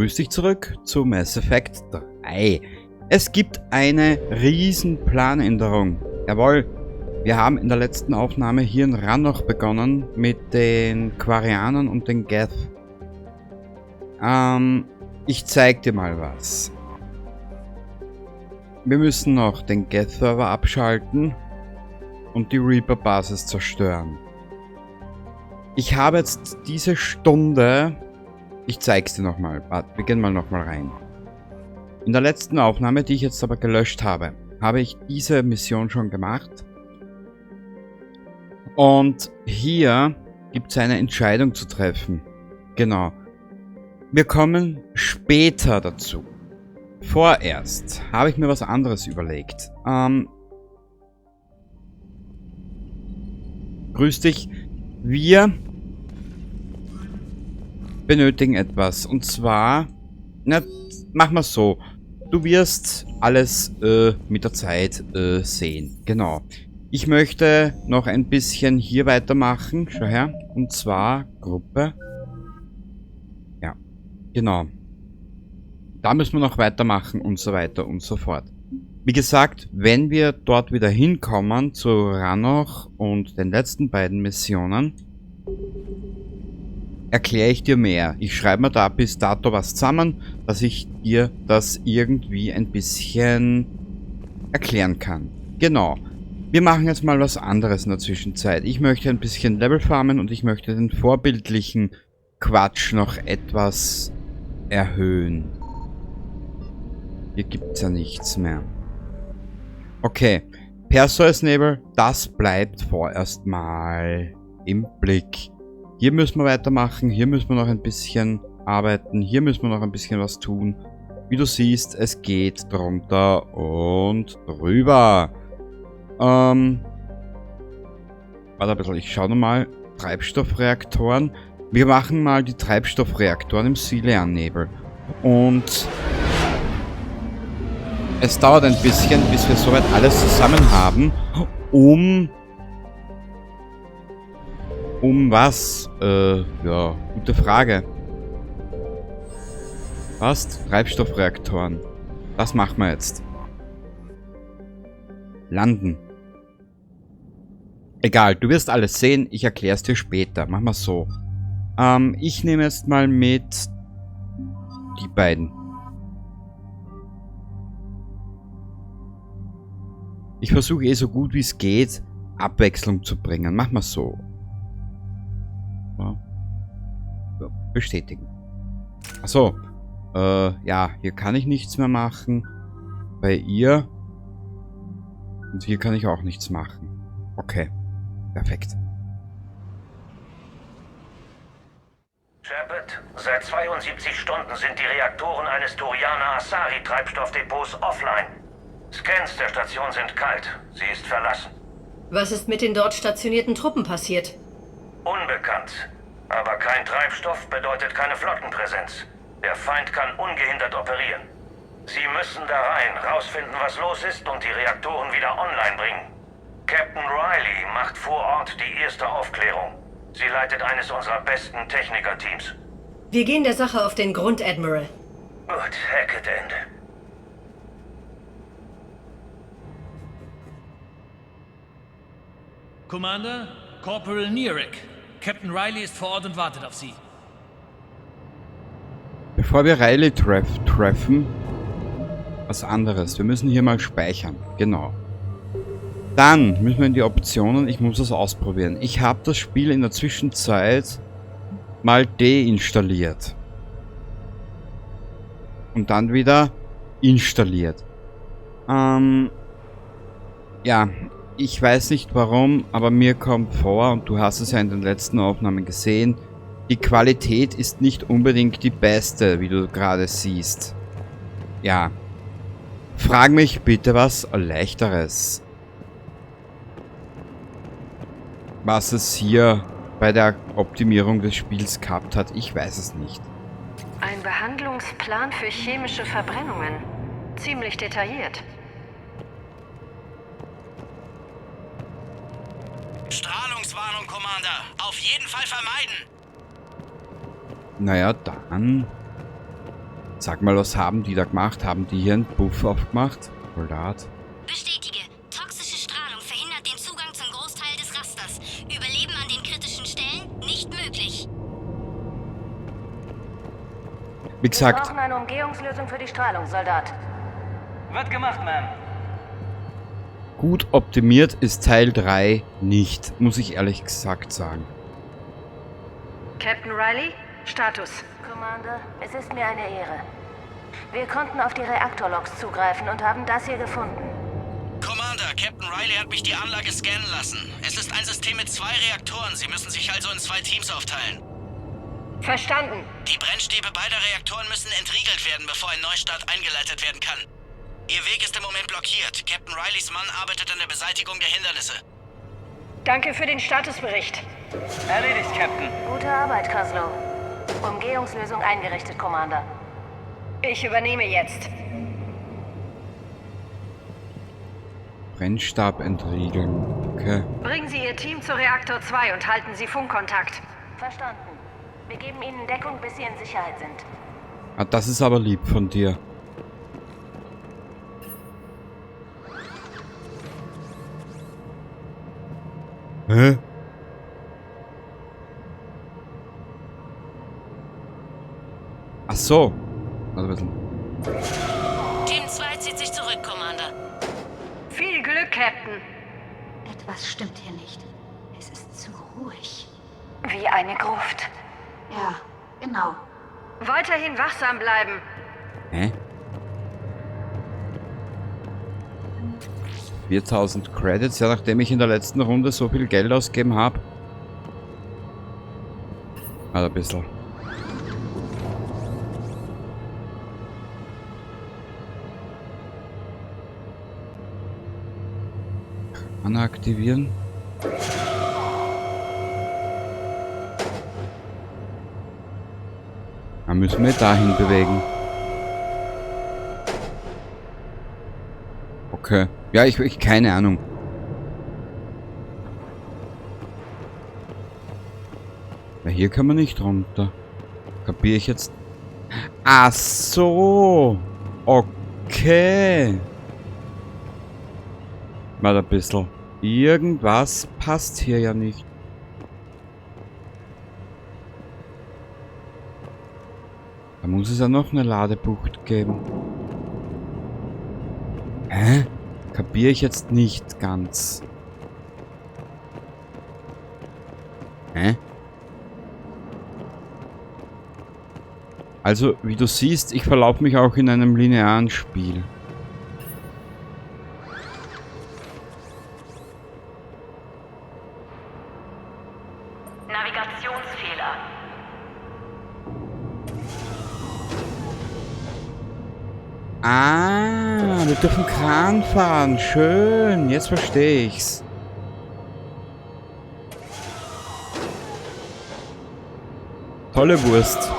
Grüß dich zurück zu Mass Effect 3. Es gibt eine riesen Planänderung. Jawohl, wir haben in der letzten Aufnahme hier in Rannoch begonnen mit den Quarianern und den Geth. Ich zeig dir mal was. Wir müssen noch den Geth-Server abschalten und die Reaper-Basis zerstören. Ich habe jetzt diese Stunde... Ich zeig's dir nochmal. Warte, wir gehen mal nochmal rein. In der letzten Aufnahme, die ich jetzt aber gelöscht habe, habe ich diese Mission schon gemacht. Und hier gibt es eine Entscheidung zu treffen. Genau. Wir kommen später dazu. Vorerst habe ich mir was anderes überlegt. Grüß dich. Wir benötigen etwas. Und zwar, na, mach mal so. Du wirst alles mit der Zeit sehen. Genau. Ich möchte noch ein bisschen hier weitermachen. Schau her. Und zwar Gruppe. Ja, genau. Da müssen wir noch weitermachen und so weiter und so fort. Wie gesagt, wenn wir dort wieder hinkommen zu Rannoch und den letzten beiden Missionen, erkläre ich dir mehr. Ich schreibe mir da bis dato was zusammen, dass ich dir das irgendwie ein bisschen erklären kann. Genau. Wir machen jetzt mal was anderes in der Zwischenzeit. Ich möchte ein bisschen Level farmen und ich möchte den vorbildlichen Quatsch noch etwas erhöhen. Hier gibt es ja nichts mehr. Okay. Perseus Nebel, das bleibt vorerst mal im Blick. Hier müssen wir weitermachen, hier müssen wir noch ein bisschen arbeiten, hier müssen wir noch ein bisschen was tun. Wie du siehst, es geht drunter und drüber. Warte ein bisschen, ich schaue nochmal. Treibstoffreaktoren. Wir machen mal die Treibstoffreaktoren im Silean-Nebel. Und es dauert ein bisschen, bis wir soweit alles zusammen haben, um was? Ja, gute Frage. Was? Treibstoffreaktoren. Was machen wir jetzt? Landen. Egal, du wirst alles sehen, ich erkläre es dir später. Machen wir so. Ich nehme jetzt mal mit die beiden. Ich versuche so gut wie es geht, Abwechslung zu bringen. Machen wir so. So, bestätigen. Achso. Ja, hier kann ich nichts mehr machen. Bei ihr. Und hier kann ich auch nichts machen. Okay. Perfekt. Shepard, seit 72 Stunden sind die Reaktoren eines Turianer Asari Treibstoffdepots offline. Scans der Station sind kalt. Sie ist verlassen. Was ist mit den dort stationierten Truppen passiert? Unbekannt. Aber kein Treibstoff bedeutet keine Flottenpräsenz. Der Feind kann ungehindert operieren. Sie müssen da rein, rausfinden, was los ist und die Reaktoren wieder online bringen. Captain Riley macht vor Ort die erste Aufklärung. Sie leitet eines unserer besten Technikerteams. Wir gehen der Sache auf den Grund, Admiral. Gut, Hackett Ende. Commander, Corporal Nearick. Captain Riley ist vor Ort und wartet auf Sie. Bevor wir Riley treffen, was anderes. Wir müssen hier mal speichern. Genau. Dann müssen wir in die Optionen. Ich muss das ausprobieren. Ich habe das Spiel in der Zwischenzeit mal deinstalliert. Und dann wieder installiert. Ja, ich weiß nicht warum, aber mir kommt vor, und du hast es ja in den letzten Aufnahmen gesehen, die Qualität ist nicht unbedingt die beste, wie du gerade siehst. Ja. Frag mich bitte was Leichteres. Was es hier bei der Optimierung des Spiels gehabt hat, ich weiß es nicht. Ein Behandlungsplan für chemische Verbrennungen. Ziemlich detailliert. Strahlungswarnung, Commander. Auf jeden Fall vermeiden. Naja, dann Sag mal, was haben die da gemacht? Haben die hier einen Buff aufgemacht? Soldat? Bestätige. Toxische Strahlung verhindert den Zugang zum Großteil des Rasters. Überleben an den kritischen Stellen nicht möglich. Wie gesagt, Wir brauchen eine Umgehungslösung für die Strahlung, Soldat. Wird gemacht, Ma'am. gut optimiert ist Teil 3 nicht, muss ich ehrlich gesagt sagen. Captain Riley, Status. Commander, es ist mir eine Ehre. Wir konnten auf die Reaktorlogs zugreifen und haben das hier gefunden. Commander, Captain Riley hat mich die Anlage scannen lassen. Es ist ein System mit 2 Reaktoren. Sie müssen sich also in 2 Teams aufteilen. Verstanden. Die Brennstäbe beider Reaktoren müssen entriegelt werden, bevor ein Neustart eingeleitet werden kann. Ihr Weg ist im Moment blockiert. Captain Rileys Mann arbeitet an der Beseitigung der Hindernisse. Danke für den Statusbericht. Erledigt, Captain. Gute Arbeit, Kozlo. Umgehungslösung eingerichtet, Commander. Ich übernehme jetzt. Brennstab entriegeln. Okay. Bringen Sie Ihr Team zu Reaktor 2 und halten Sie Funkkontakt. Verstanden. Wir geben Ihnen Deckung, bis Sie in Sicherheit sind. Ah, das ist aber lieb von dir. Hä? Ach so. Also ein bisschen. Team 2 zieht sich zurück, Commander. Viel Glück, Captain. Etwas stimmt hier nicht. Es ist zu ruhig. Wie eine Gruft. Ja, genau. Weiterhin wachsam bleiben. Hä? 4000 Credits, ja, nachdem ich in der letzten Runde so viel Geld ausgegeben habe. Also ein bisschen. Anna aktivieren. Dann müssen wir dahin bewegen. Okay. Ja, ich keine Ahnung. Ja, hier kann man nicht runter. Kapiere ich jetzt? Ach so. Okay. Mal ein bisschen. Irgendwas passt hier ja nicht. Da muss es ja noch eine Ladebucht geben. Hä? Kapiere ich jetzt nicht ganz. Hä? Also, wie du siehst, ich verlaufe mich auch in einem linearen Spiel. Navigationsfehler. Ah, wir dürfen Kran fahren. Schön, jetzt verstehe ich's. Tolle Wurst.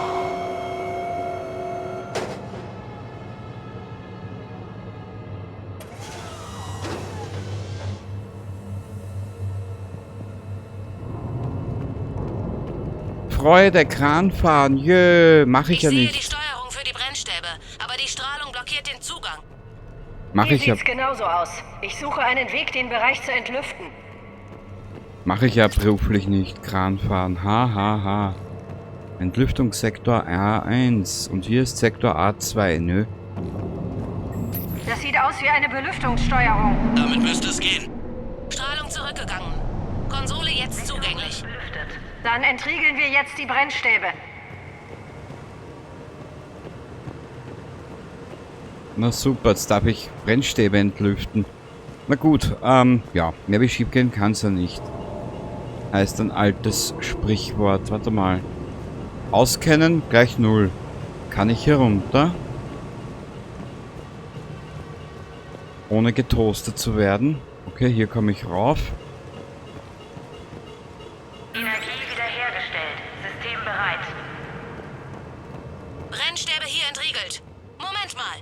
Freude, Kran fahren. Jö, mach ich ja sehe nicht. die Steuerung für die Brennstäbe, aber die Strahlung blockiert den Zugang. Mach Hier ich ja. sieht's genauso aus. Ich suche einen Weg, den Bereich zu entlüften. Mache ich ja beruflich nicht. Kran fahren. Ha, ha, ha. Entlüftungssektor A1. Und hier ist Sektor A2, nö. Das sieht aus wie eine Belüftungssteuerung. Damit müsste es gehen. Strahlung zurückgegangen. Konsole jetzt zugänglich. Dann entriegeln wir jetzt die Brennstäbe. Na super, jetzt darf ich Brennstäbe entlüften. Na gut, ja, mehr wie schief gehen kann's ja nicht. Heißt ein altes Sprichwort. Warte mal. Auskennen gleich 0. Kann ich hier runter? Ohne getoastet zu werden. Okay, hier komme ich rauf. Energie wiederhergestellt. System bereit. Brennstäbe hier entriegelt. Moment mal.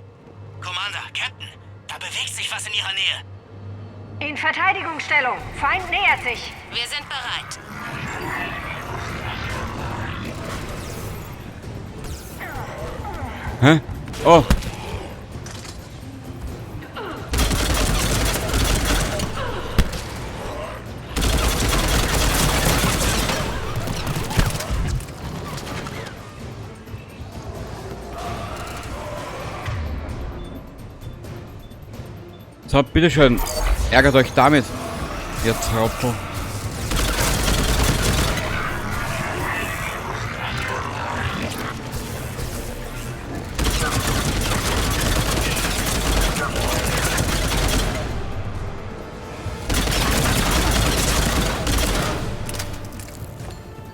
Commander, Captain, da bewegt sich was in Ihrer Nähe. In Verteidigungsstellung. Feind nähert sich. Wir sind bereit. Hä? Oh. So, bitteschön. Ärgert euch damit, ihr Trottel.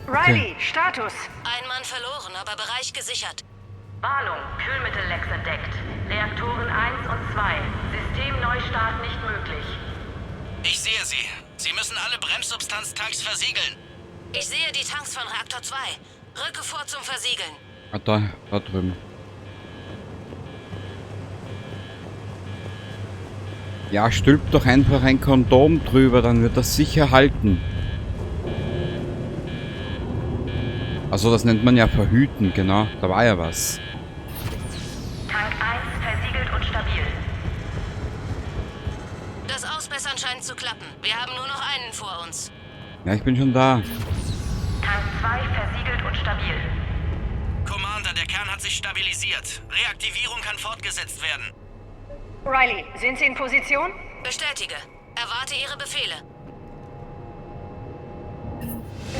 Riley, Status. Ein Mann verloren, aber Bereich gesichert. Warnung, Kühlmittellecks entdeckt. Reaktoren 1 und 2. Systemneustart nicht möglich. Ich sehe sie. Sie müssen alle Bremssubstanztanks versiegeln. Ich sehe die Tanks von Reaktor 2. Rücke vor zum Versiegeln. Ah, da drüben. Ja, stülpt doch einfach ein Kondom drüber, dann wird das sicher halten. Also das nennt man ja verhüten, genau. Da war ja was. Tank 1 versiegelt und stabil. Das Ausbessern scheint zu klappen. Wir haben nur noch einen vor uns. Ja, ich bin schon da. Tank 2 versiegelt und stabil. Commander, der Kern hat sich stabilisiert. Reaktivierung kann fortgesetzt werden. Riley, sind Sie in Position? Bestätige. Erwarte Ihre Befehle.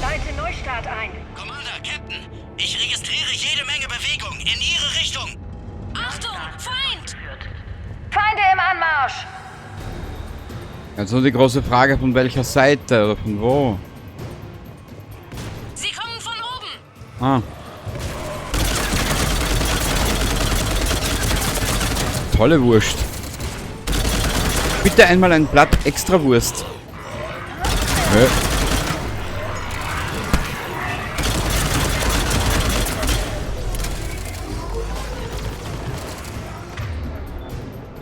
Leite Neustart ein. Commander, Captain, ich registriere jede Menge Bewegung in Ihre Richtung. Achtung! Feind! Feinde im Anmarsch! Jetzt nur die große Frage, von welcher Seite oder von wo? Sie kommen von oben! Ah. Tolle Wurst. Bitte einmal ein Blatt extra Wurst. Nö.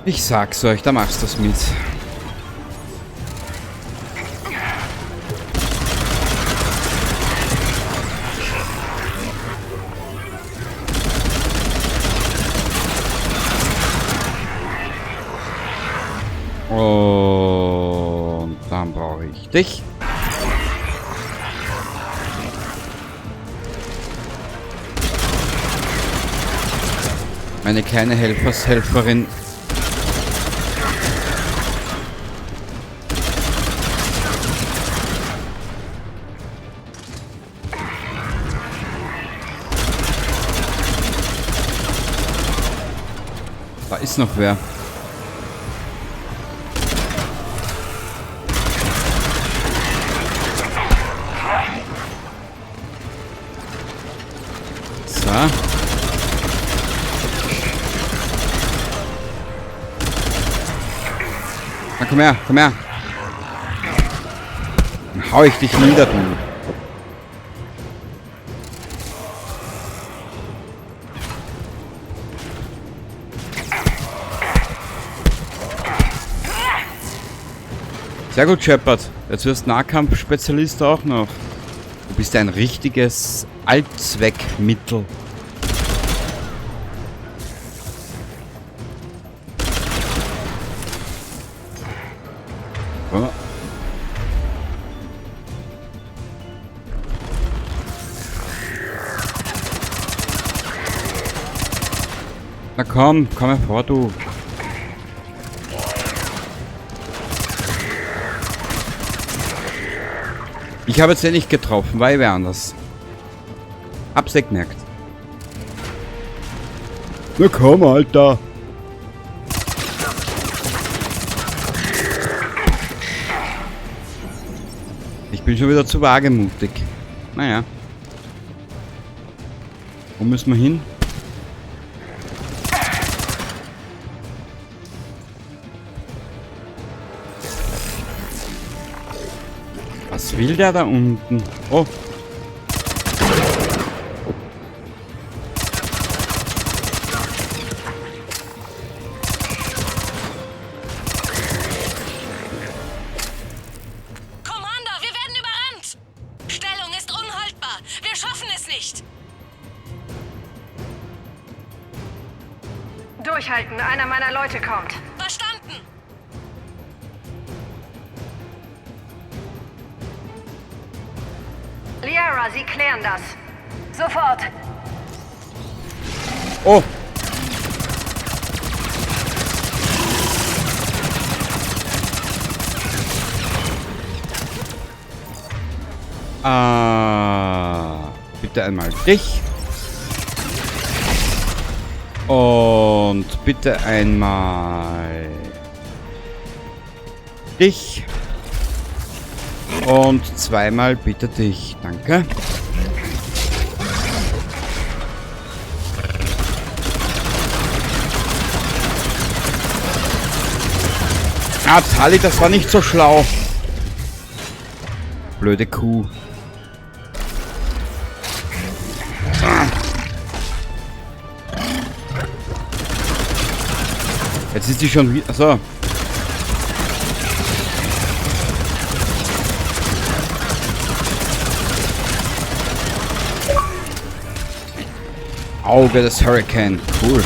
Ich sag's euch, da machst du's mit. Und dann brauche ich dich. Meine kleine Helferin. Da ist noch wer. So. Na, komm her, komm her. Dann hau ich dich nieder, du. Sehr gut, Shepard. Jetzt wirst Nahkampfspezialist auch noch. Du bist ein richtiges Allzweckmittel. Oh. Na komm hervor, du. Ich habe jetzt nicht getroffen, weil wer anders. Hab's gemerkt. Na komm, Alter. Ich bin schon wieder zu wagemutig. Naja. Wo müssen wir hin? Was will der da unten? Oh. Commander, wir werden überrannt! Stellung ist unhaltbar. Wir schaffen es nicht. durchhalten. Einer meiner Leute kommt. Verstanden. Liara, Sie klären das. Sofort. Oh! Bitte einmal dich. Und bitte einmal dich. Und zweimal bitte dich. Danke. Ah, Tali, das war nicht so schlau. Blöde Kuh. Jetzt ist die schon wieder... Achso. Auge des Hurricane. Cool.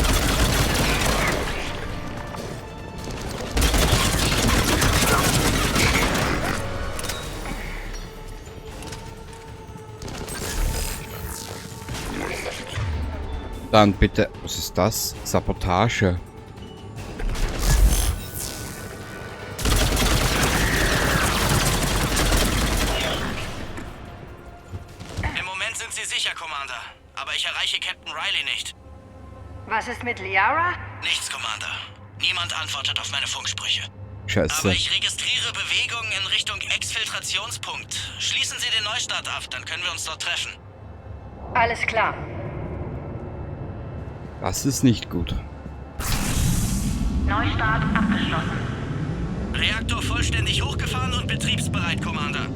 Dann bitte... Was ist das? Sabotage. Aber ich erreiche Captain Riley nicht. Was ist mit Liara? Nichts, Commander. Niemand antwortet auf meine Funksprüche. Scheiße. Aber ich registriere Bewegungen in Richtung Exfiltrationspunkt. Schließen Sie den Neustart ab, dann können wir uns dort treffen. Alles klar. Das ist nicht gut. Neustart abgeschlossen. Reaktor vollständig hochgefahren und betriebsbereit, Commander.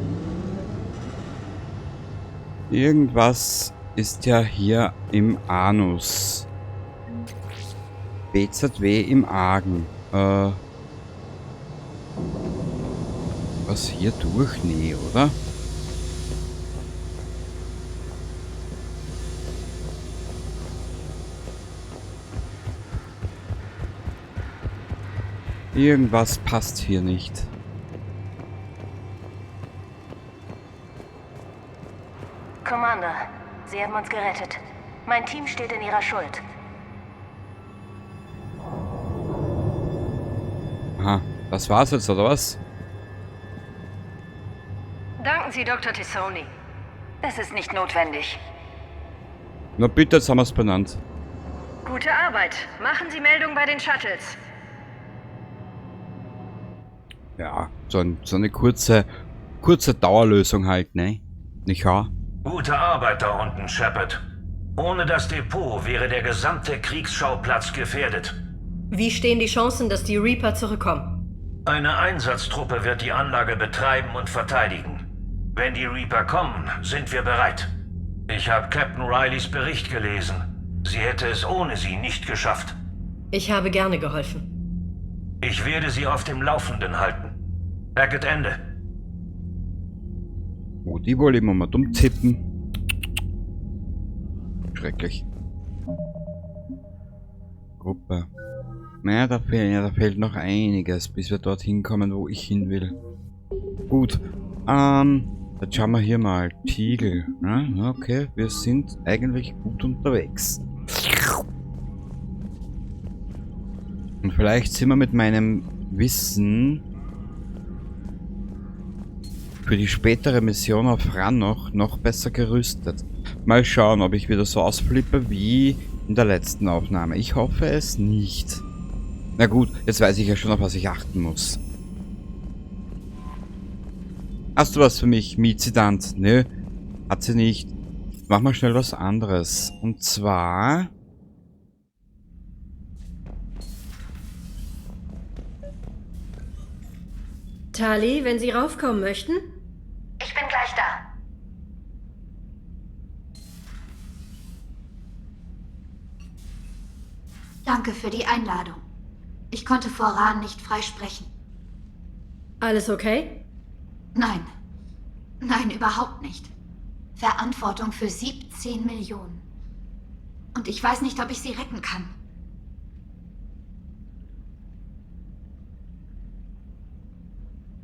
Irgendwas ist ja hier im Anus. BZW im Argen. Was hier durch? Nee, oder? Irgendwas passt hier nicht. Commander, Sie haben uns gerettet. Mein Team steht in Ihrer Schuld. Aha, das war's jetzt, oder was? Danken Sie Dr. Tissoni. Es ist nicht notwendig. Na bitte, jetzt haben wir's benannt. Gute Arbeit. Machen Sie Meldung bei den Shuttles. Ja, so eine kurze Dauerlösung halt, ne? Nicht wahr? Gute Arbeit da unten, Shepard. Ohne das Depot wäre der gesamte Kriegsschauplatz gefährdet. Wie stehen die Chancen, dass die Reaper zurückkommen? Eine Einsatztruppe wird die Anlage betreiben und verteidigen. Wenn die Reaper kommen, sind wir bereit. Ich habe Captain Rileys Bericht gelesen. Sie hätte es ohne sie nicht geschafft. Ich habe gerne geholfen. Ich werde sie auf dem Laufenden halten. Packet Ende. Oh, die wollen immer mal dumm tippen. Schrecklich. Gruppe. Naja, da fehlt noch einiges, bis wir dorthin kommen, wo ich hin will. Gut. Jetzt schauen wir hier mal. Tiegel. Ja, okay, wir sind eigentlich gut unterwegs. Und vielleicht sind wir mit meinem Wissen für die spätere Mission auf Rannoch noch besser gerüstet. Mal schauen, ob ich wieder so ausflippe wie in der letzten Aufnahme. Ich hoffe es nicht. Na gut, jetzt weiß ich ja schon, auf was ich achten muss. Hast du was für mich, Mizidant? Nö, hat sie nicht. Mach mal schnell was anderes. Und zwar... Tali, wenn Sie raufkommen möchten? Ich bin gleich da. Danke für die Einladung. Ich konnte vor Rahn nicht frei sprechen. Alles okay? Nein. Nein, überhaupt nicht. Verantwortung für 17 Millionen. Und ich weiß nicht, ob ich sie retten kann.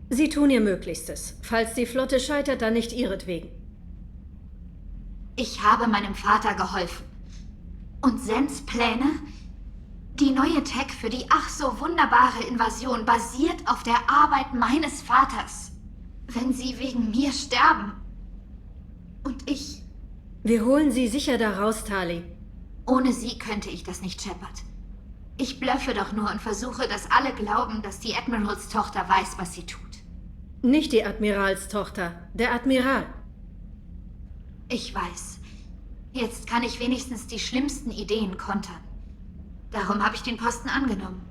Sie tun ihr Möglichstes. Falls die Flotte scheitert, dann nicht ihretwegen. Ich habe meinem Vater geholfen. Und Sens Pläne? Die neue Tech für die ach so wunderbare Invasion basiert auf der Arbeit meines Vaters. Wenn sie wegen mir sterben. Und ich... Wir holen sie sicher da raus, Tali. Ohne sie könnte ich das nicht, Shepard. Ich blöffe doch nur und versuche, dass alle glauben, dass die Admiralstochter weiß, was sie tut. Nicht die Admiralstochter, der Admiral. Ich weiß. Jetzt kann ich wenigstens die schlimmsten Ideen kontern. Darum habe ich den Posten angenommen.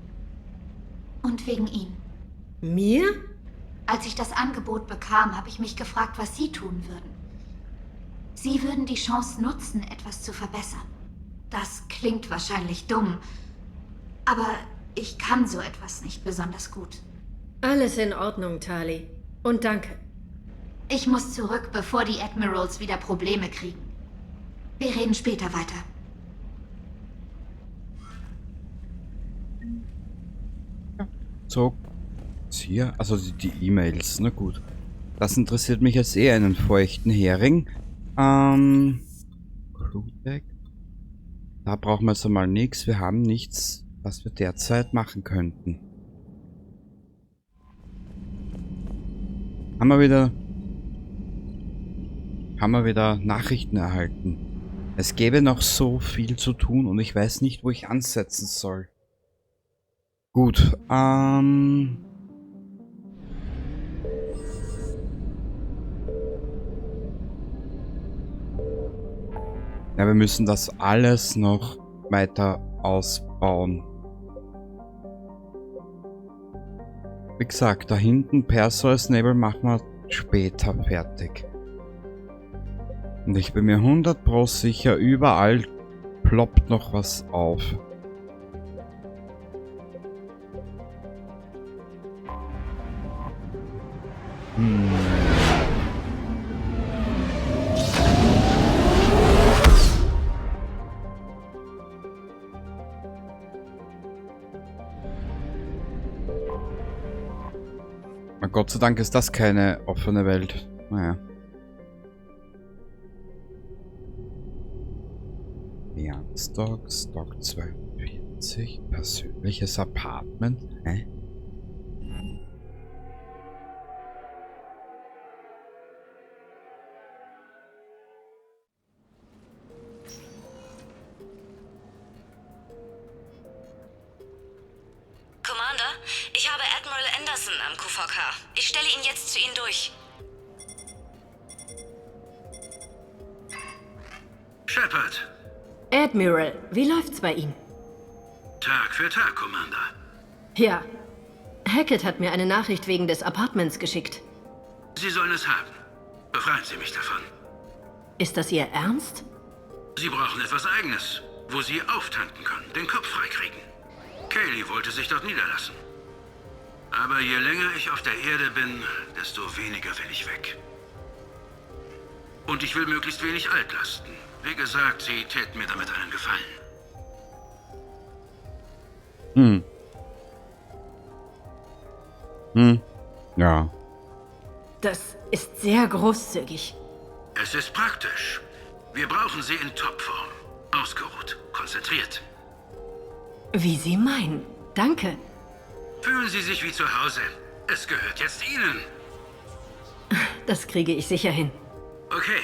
Und wegen ihm. Mir? Als ich das Angebot bekam, habe ich mich gefragt, was Sie tun würden. Sie würden die Chance nutzen, etwas zu verbessern. Das klingt wahrscheinlich dumm, aber ich kann so etwas nicht besonders gut. Alles in Ordnung, Tali. Und danke. Ich muss zurück, bevor die Admirals wieder Probleme kriegen. Wir reden später weiter. So, hier, also die E-Mails, na gut. Das interessiert mich jetzt eher einen feuchten Hering. Crewdeck. Da brauchen wir jetzt einmal nichts. Wir haben nichts, was wir derzeit machen könnten. Haben wir wieder Nachrichten erhalten. Es gäbe noch so viel zu tun und ich weiß nicht, wo ich ansetzen soll. Gut, ja, wir müssen das alles noch weiter ausbauen. Wie gesagt, da hinten Perseus Nebel machen wir später fertig. Und ich bin mir 100% sicher, überall ploppt noch was auf. Gott sei Dank ist das keine offene Welt. Naja. Ja, Stock 42, persönliches Apartment. Hä? Commander, ich habe Admiral Anderson am QVK. Ich stelle ihn jetzt zu Ihnen durch. Shepard. Admiral, wie läuft's bei Ihnen? Tag für Tag, Commander. Ja. Hackett hat mir eine Nachricht wegen des Apartments geschickt. Sie sollen es haben. Befreien Sie mich davon. Ist das Ihr Ernst? Sie brauchen etwas Eigenes, wo Sie auftanken können, den Kopf freikriegen. Kaylee wollte sich dort niederlassen. Aber je länger ich auf der Erde bin, desto weniger will ich weg. Und ich will möglichst wenig Altlasten. Wie gesagt, Sie täten mir damit einen Gefallen. Ja. Das ist sehr großzügig. Es ist praktisch. Wir brauchen Sie in Topform. Ausgeruht, konzentriert. Wie Sie meinen. Danke. Fühlen Sie sich wie zu Hause. Es gehört jetzt Ihnen. Das kriege ich sicher hin. Okay.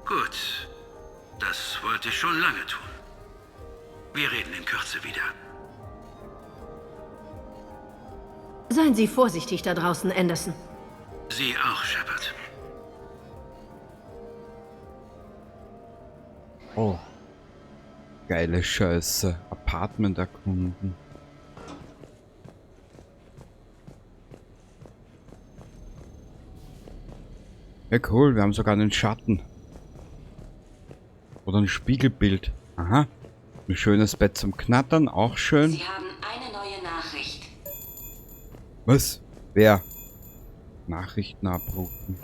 Gut. Das wollte ich schon lange tun. Wir reden in Kürze wieder. Seien Sie vorsichtig da draußen, Anderson. Sie auch, Shepard. Oh. Geile Scheiße. Apartment erkunden. Ja, cool. Wir haben sogar einen Schatten. Oder ein Spiegelbild. Aha. Ein schönes Bett zum Knattern. Auch schön. Sie haben eine neue Nachricht. Was? Wer? Nachrichten abrufen.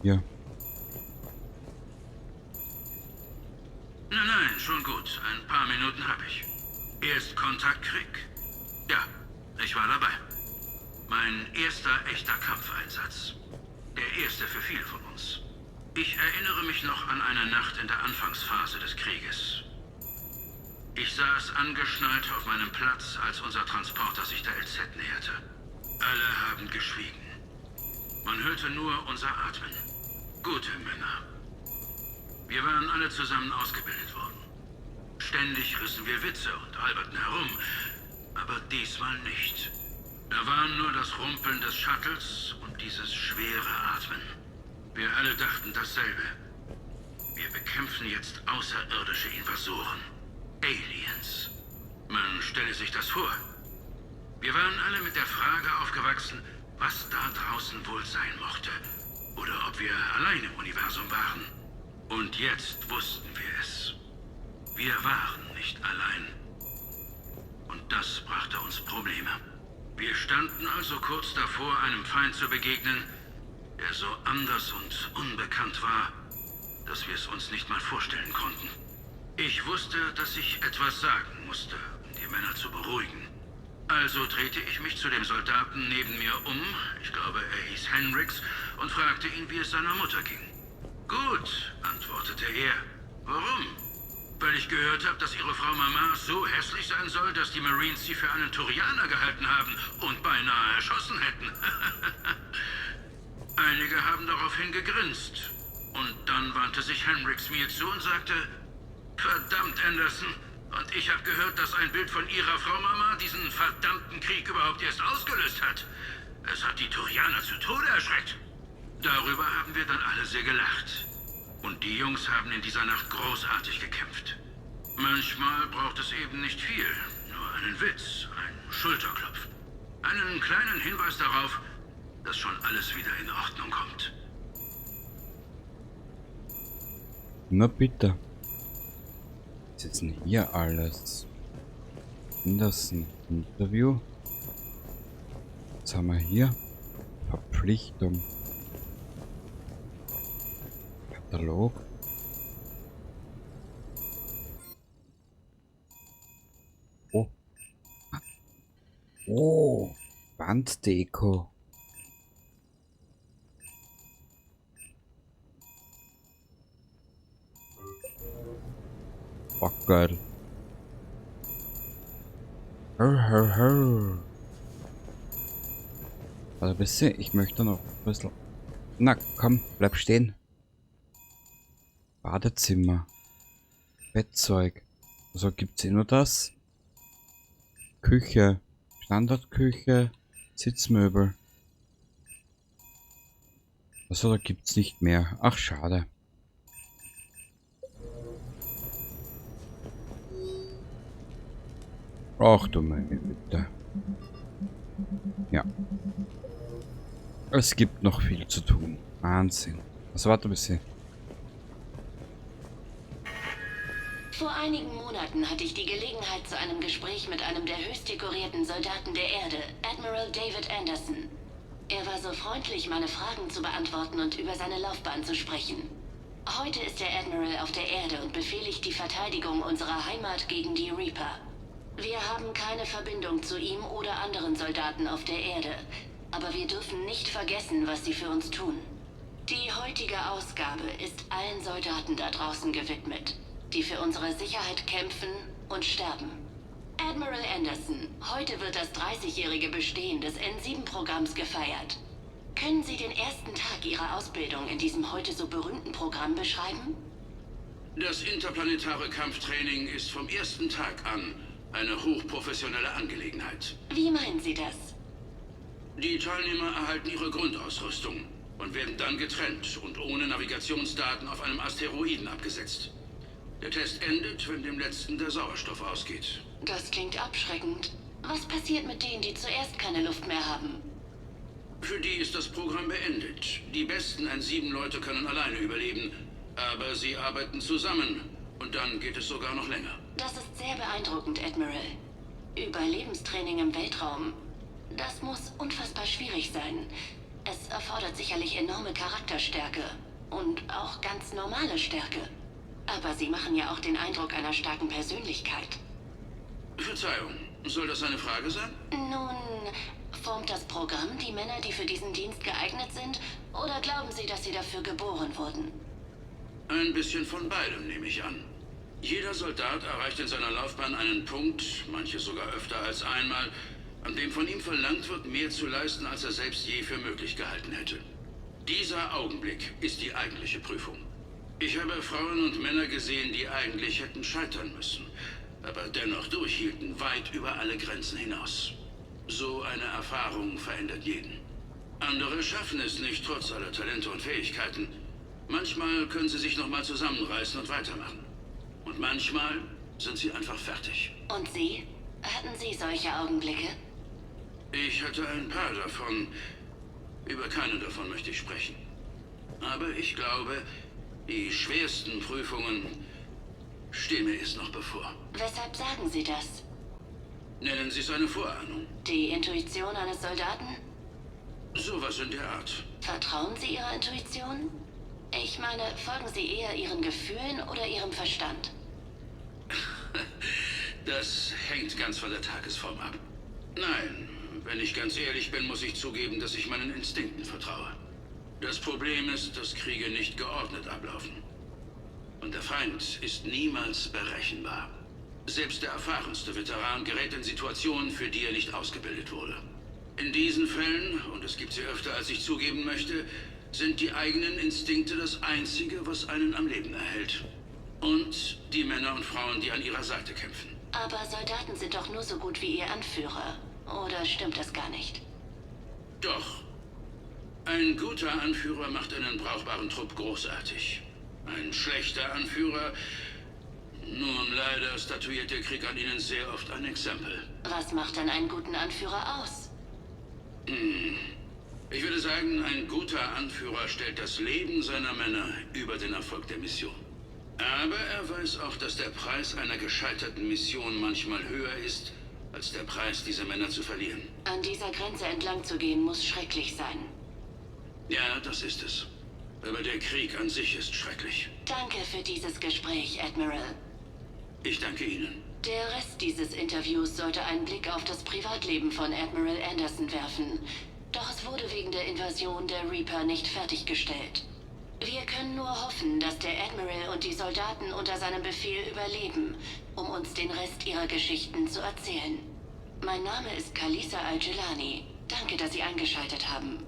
Hier. Nein, schon gut. Ein paar Minuten Kontaktkrieg? Ja, ich war dabei. Mein erster echter Kampfeinsatz. Der erste für viele von uns. Ich erinnere mich noch an eine Nacht in der Anfangsphase des Krieges. Ich saß angeschnallt auf meinem Platz, als unser Transporter sich der LZ näherte. Alle haben geschwiegen. Man hörte nur unser Atmen. Gute Männer. Wir waren alle zusammen ausgebildet worden. Ständig rissen wir Witze und alberten herum, aber diesmal nicht. Da war nur das Rumpeln des Shuttles und dieses schwere Atmen. Wir alle dachten dasselbe. Wir bekämpfen jetzt außerirdische Invasoren. Aliens. Man stelle sich das vor. Wir waren alle mit der Frage aufgewachsen, was da draußen wohl sein mochte. Oder ob wir allein im Universum waren. Und jetzt wussten wir es. Wir waren nicht allein. Und das brachte uns Probleme. Wir standen also kurz davor, einem Feind zu begegnen, der so anders und unbekannt war, dass wir es uns nicht mal vorstellen konnten. Ich wusste, dass ich etwas sagen musste, um die Männer zu beruhigen. Also drehte ich mich zu dem Soldaten neben mir um, ich glaube, er hieß Hendricks, und fragte ihn, wie es seiner Mutter ging. Gut, antwortete er. Warum? Weil ich gehört habe, dass ihre Frau Mama so hässlich sein soll, dass die Marines sie für einen Turianer gehalten haben und beinahe erschossen hätten. Einige haben daraufhin gegrinst. Und dann wandte sich Hendricks mir zu und sagte, verdammt, Anderson, und ich habe gehört, dass ein Bild von ihrer Frau Mama diesen verdammten Krieg überhaupt erst ausgelöst hat. Es hat die Turianer zu Tode erschreckt. Darüber haben wir dann alle sehr gelacht. Und die Jungs haben in dieser Nacht großartig gekämpft. Manchmal braucht es eben nicht viel. Nur einen Witz, einen Schulterklopf. Einen kleinen Hinweis darauf, dass schon alles wieder in Ordnung kommt. Na bitte. Was ist denn hier alles? Anderson Interview. Was haben wir hier? Verpflichtung. Katalog. Oh. Oh. Wanddeko. Oh, geil. Also bisschen, ich möchte noch ein bisschen. Na komm, bleib stehen. Badezimmer. Bettzeug. Also gibt's nur das. Küche. Standardküche. Sitzmöbel. Also da gibt's nicht mehr. Ach, schade. Ach du meine Güte. Ja. Es gibt noch viel zu tun. Wahnsinn. Also warte ein bisschen. Vor einigen Monaten hatte ich die Gelegenheit zu einem Gespräch mit einem der höchst dekorierten Soldaten der Erde, Admiral David Anderson. Er war so freundlich, meine Fragen zu beantworten und über seine Laufbahn zu sprechen. Heute ist der Admiral auf der Erde und befehligt die Verteidigung unserer Heimat gegen die Reaper. Wir haben keine Verbindung zu ihm oder anderen Soldaten auf der Erde, aber wir dürfen nicht vergessen, was sie für uns tun. Die heutige Ausgabe ist allen Soldaten da draußen gewidmet, die für unsere Sicherheit kämpfen und sterben. Admiral Anderson, heute wird das 30-jährige Bestehen des N7-Programms gefeiert. Können Sie den ersten Tag Ihrer Ausbildung in diesem heute so berühmten Programm beschreiben? Das interplanetare Kampftraining ist vom ersten Tag an eine hochprofessionelle Angelegenheit. Wie meinen Sie das? Die Teilnehmer erhalten ihre Grundausrüstung und werden dann getrennt und ohne Navigationsdaten auf einem Asteroiden abgesetzt. Der Test endet, wenn dem letzten der Sauerstoff ausgeht. Das klingt abschreckend. Was passiert mit denen, die zuerst keine Luft mehr haben? Für die ist das Programm beendet. Die besten N7-Leute können alleine überleben, aber sie arbeiten zusammen und dann geht es sogar noch länger. Das ist sehr beeindruckend, Admiral. Überlebenstraining im Weltraum. Das muss unfassbar schwierig sein. Es erfordert sicherlich enorme Charakterstärke und auch ganz normale Stärke. Aber Sie machen ja auch den Eindruck einer starken Persönlichkeit. Verzeihung, Soll das eine Frage sein? Nun, formt das Programm die Männer, die für diesen Dienst geeignet sind? Oder glauben Sie, dass sie dafür geboren wurden? Ein bisschen von beidem, nehme ich an. Jeder Soldat erreicht in seiner Laufbahn einen Punkt, manche sogar öfter als einmal, an dem von ihm verlangt wird, mehr zu leisten, als er selbst je für möglich gehalten hätte. Dieser Augenblick ist die eigentliche Prüfung. Ich habe Frauen und Männer gesehen, die eigentlich hätten scheitern müssen, aber dennoch durchhielten weit über alle Grenzen hinaus. So eine Erfahrung verändert jeden. Andere schaffen es nicht, trotz aller Talente und Fähigkeiten. Manchmal können sie sich nochmal zusammenreißen und weitermachen. Und manchmal sind sie einfach fertig. Und Sie? Hatten Sie solche Augenblicke? Ich hatte ein paar davon. Über keinen davon möchte ich sprechen. Aber ich glaube, die schwersten Prüfungen stehen mir erst noch bevor. Weshalb sagen Sie das? Nennen Sie es eine Vorahnung. Die Intuition eines Soldaten? Sowas in der Art. Vertrauen Sie Ihrer Intuition? Ich meine, folgen Sie eher Ihren Gefühlen oder Ihrem Verstand? Das hängt ganz von der Tagesform ab. Nein, wenn ich ganz ehrlich bin, muss ich zugeben, dass ich meinen Instinkten vertraue. Das Problem ist, dass Kriege nicht geordnet ablaufen. Und der Feind ist niemals berechenbar. Selbst der erfahrenste Veteran gerät in Situationen, für die er nicht ausgebildet wurde. In diesen Fällen, und es gibt sie öfter, als ich zugeben möchte, sind die eigenen Instinkte das Einzige, was einen am Leben erhält. Und die Männer und Frauen, die an ihrer Seite kämpfen. Aber Soldaten sind doch nur so gut wie ihr Anführer. Oder stimmt das gar nicht? Doch. Ein guter Anführer macht einen brauchbaren Trupp großartig. Ein schlechter Anführer... Nun, leider statuiert der Krieg an ihnen sehr oft ein Exempel. Was macht denn einen guten Anführer aus? Ich würde sagen, ein guter Anführer stellt das Leben seiner Männer über den Erfolg der Mission. Aber er weiß auch, dass der Preis einer gescheiterten Mission manchmal höher ist, als der Preis, diese Männer zu verlieren. An dieser Grenze entlang zu gehen, muss schrecklich sein. Ja, das ist es. Aber der Krieg an sich ist schrecklich. Danke für dieses Gespräch, Admiral. Ich danke Ihnen. Der Rest dieses Interviews sollte einen Blick auf das Privatleben von Admiral Anderson werfen. Doch es wurde wegen der Invasion der Reaper nicht fertiggestellt. Wir können nur hoffen, dass der Admiral und die Soldaten unter seinem Befehl überleben, um uns den Rest ihrer Geschichten zu erzählen. Mein Name ist Kalisa Al-Jelani. Danke, dass Sie eingeschaltet haben.